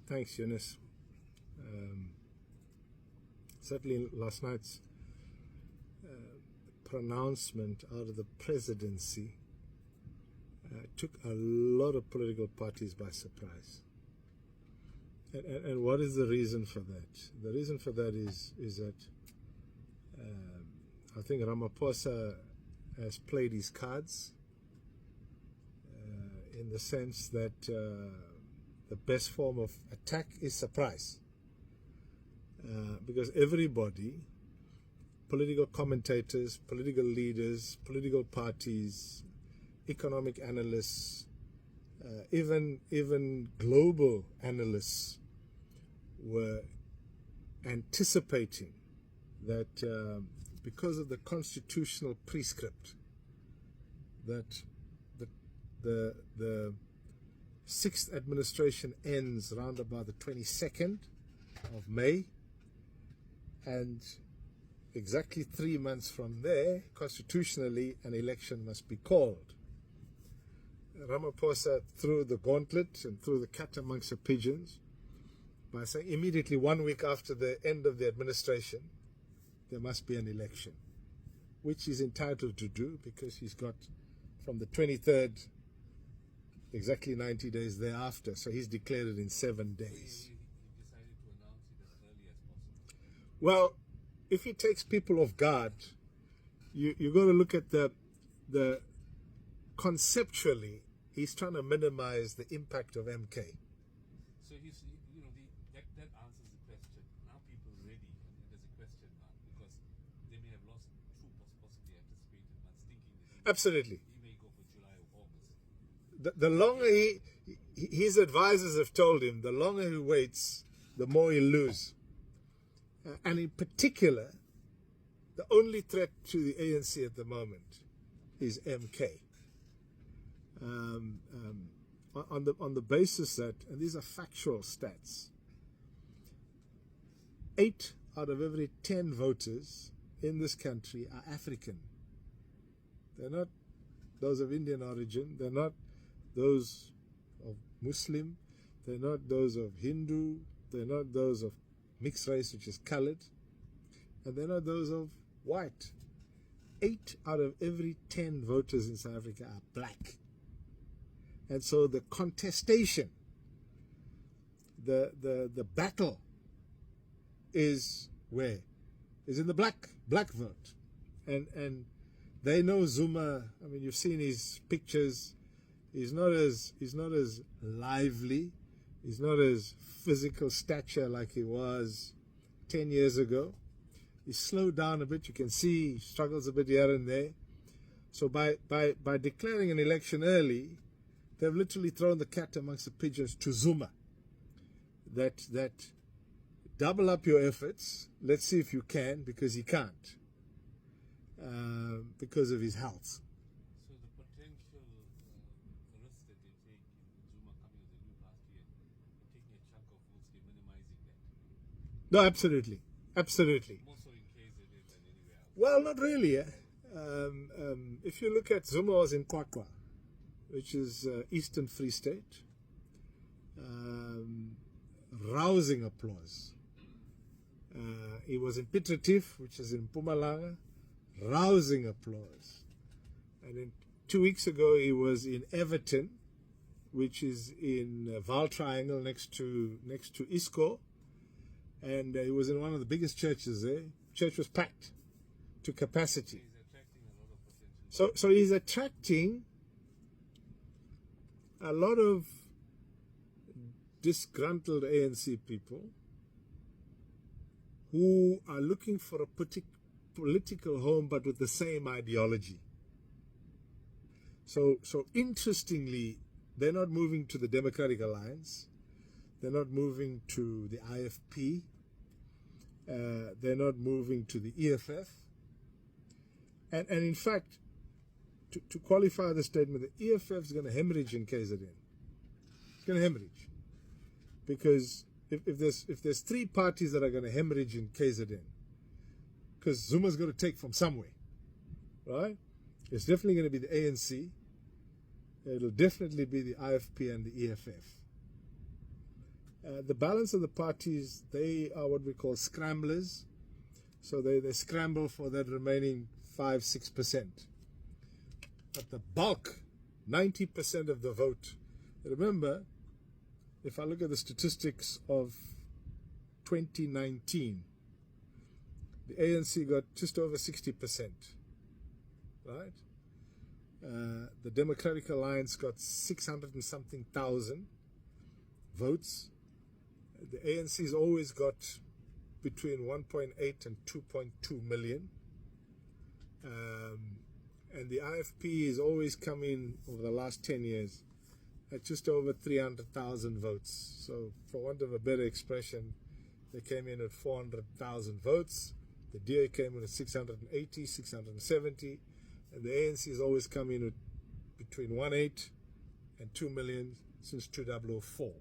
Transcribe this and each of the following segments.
Thanks, Eunice. Certainly last night's pronouncement out of the presidency took a lot of political parties by surprise. And what is the reason for that? The reason for that is that I think Ramaphosa has played his cards in the sense that the best form of attack is surprise. Because everybody, political commentators, political leaders, political parties, economic analysts, even global analysts were anticipating that because of the constitutional prescript that the sixth administration ends around about the 22nd of May, and exactly 3 months from there, constitutionally, an election must be called. Ramaphosa threw the gauntlet and threw the cat amongst the pigeons by saying immediately 1 week after the end of the administration, there must be an election, which he's entitled to do because he's got from the 23rd, exactly 90 days thereafter. So he's declared it in 7 days. Well, if he takes people off guard, you got to look at the conceptually, he's trying to minimize the impact of MK. So he's, that answers the question. Now people are ready, and there's a question mark because they may have lost true possibly anticipated months thinking that Absolutely. He may go for July or August. The longer his advisors have told him, the longer he waits, the more he'll lose. And in particular, the only threat to the ANC at the moment is MK. On the basis that, and these are factual stats, 8 out of every 10 voters in this country are African. They're not those of Indian origin. They're not those of Muslim. They're not those of Hindu. They're not those of mixed race, which is colored, and they're not those of white. 8 out of every 10 voters in South Africa are black. And so the contestation, the battle is where? Is in the black vote. And they know Zuma. I mean, you've seen his pictures. He's not as lively. He's not as physical stature like he was 10 years ago. He's slowed down a bit. You can see he struggles a bit here and there. So by declaring an election early, they've literally thrown the cat amongst the pigeons to Zuma. That double up your efforts. Let's see if you can, because he can't, because of his health. So the potential risk that they take in Zuma coming as a new party and taking a chunk of votes, they're minimizing that. No, absolutely. More so in KZN than anywhere else. Well, not really. If you look at Zuma was in Kwakwa, which is Eastern Free State. Rousing applause. He was in Piet Retief, which is in Mpumalanga. Rousing applause. And then 2 weeks ago, he was in Everton, which is in Val Triangle next to ISCO. And he was in one of the biggest churches there. Church was packed to capacity. He's attracting a lot of potential. So he's attracting a lot of disgruntled ANC people who are looking for a political home but with the same ideology. So interestingly, they're not moving to the Democratic Alliance. They're not moving to the IFP. They're not moving to the EFF. And in fact, to qualify the statement, the EFF is going to hemorrhage in KZN. It's going to hemorrhage. Because if there's 3 parties that are going to hemorrhage in KZN, because Zuma's going to take from somewhere, right? It's definitely going to be the ANC. It'll definitely be the IFP and the EFF. The balance of the parties, they are what we call scramblers. So they scramble for that remaining 5-6%. But the bulk, 90% of the vote. Remember, if I look at the statistics of 2019, the ANC got just over 60%, right? The Democratic Alliance got 600 and something thousand votes. The ANC's always got between 1.8 and 2.2 million. And the IFP has always come in over the last 10 years at just over 300,000 votes. So for want of a better expression, they came in at 400,000 votes. The DA came in at 680, 670. And the ANC has always come in at between 1.8 and 2 million since 2004.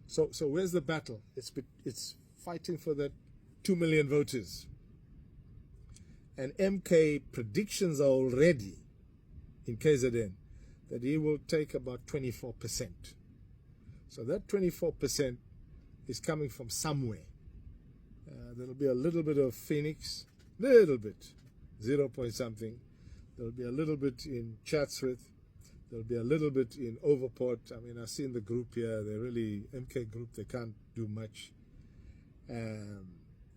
So where's the battle? It's fighting for that 2 million voters. And MK predictions are already in KZN that he will take about 24%. So that 24% is coming from somewhere. There'll be a little bit of Phoenix, little bit, 0 point something. There'll be a little bit in Chatsworth. There'll be a little bit in Overport. I mean, I've seen the group here. They're really, MK group, they can't do much. And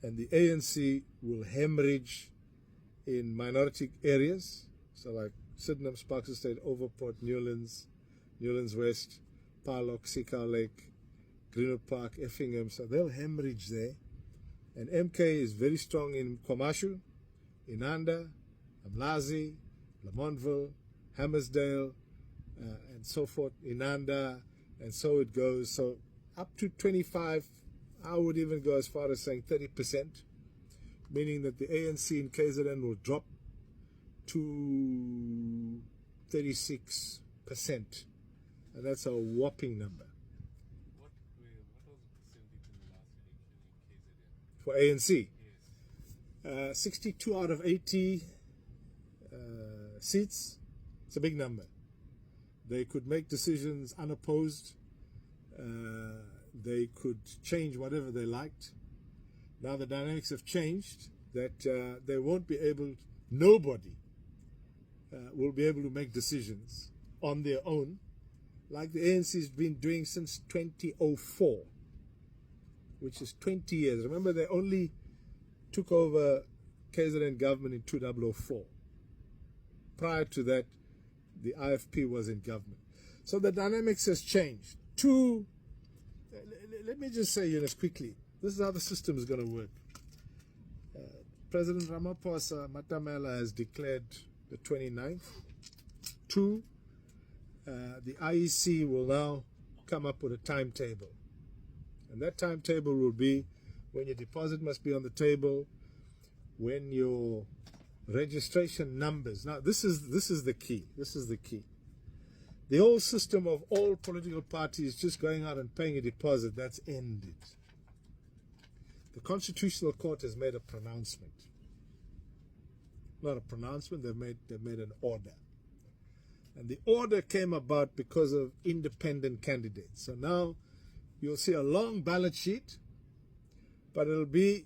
the ANC will hemorrhage in minority areas. So like Sydenham, Sparks Estate, Overport, Newlands West, Parlock, Sikau Lake, Greenwood Park, Effingham. So they'll hemorrhage there. And MK is very strong in Kwamashu, Inanda, Mlazi, Lamontville, Hammersdale, and so forth, Inanda, and so it goes. So up to 25, I would even go as far as saying 30%, meaning that the ANC in KZN will drop to 36%. And that's a whopping number. What was the percentage in the last election in KZN? For ANC, Yes. 62 out of 80 seats. It's a big number. They could make decisions unopposed. They could change whatever they liked. Now the dynamics have changed, that they won't be able, nobody will be able to make decisions on their own, like the ANC has been doing since 2004, which is 20 years. Remember, they only took over KZN government in 2004. Prior to that, the IFP was in government. So the dynamics has changed. Let me just say, Eunice, quickly, this is how the system is going to work. President Ramaphosa Matamela has declared the 29th. The IEC will now come up with a timetable. And that timetable will be when your deposit must be on the table, when your registration numbers. Now, this is the key. This is the key. The old system of all political parties just going out and paying a deposit, that's ended. The Constitutional Court has made a pronouncement. Not a pronouncement, they've made an order. And the order came about because of independent candidates. So now you'll see a long ballot sheet, but it'll be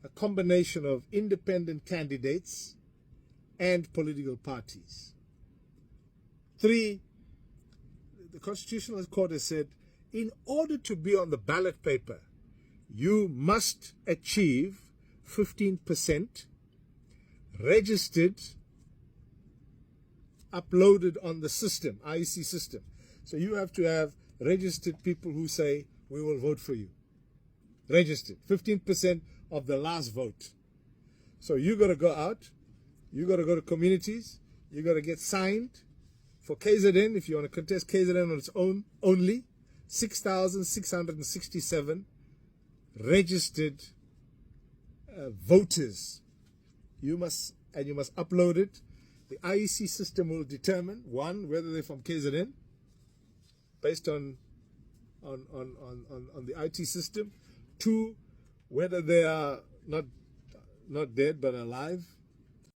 a combination of independent candidates and political parties. 3, the Constitutional Court has said, in order to be on the ballot paper, you must achieve 15% registered, uploaded on the system, IEC system. So you have to have registered people who say, we will vote for you. Registered, 15% of the last vote. So you got to go out, you got to go to communities, you got to get signed. For KZN, if you want to contest KZN on its own, only 6,667 registered voters. You must upload it. The IEC system will determine, 1, whether they're from KZN, based on the IT system. 2, whether they are not dead but alive.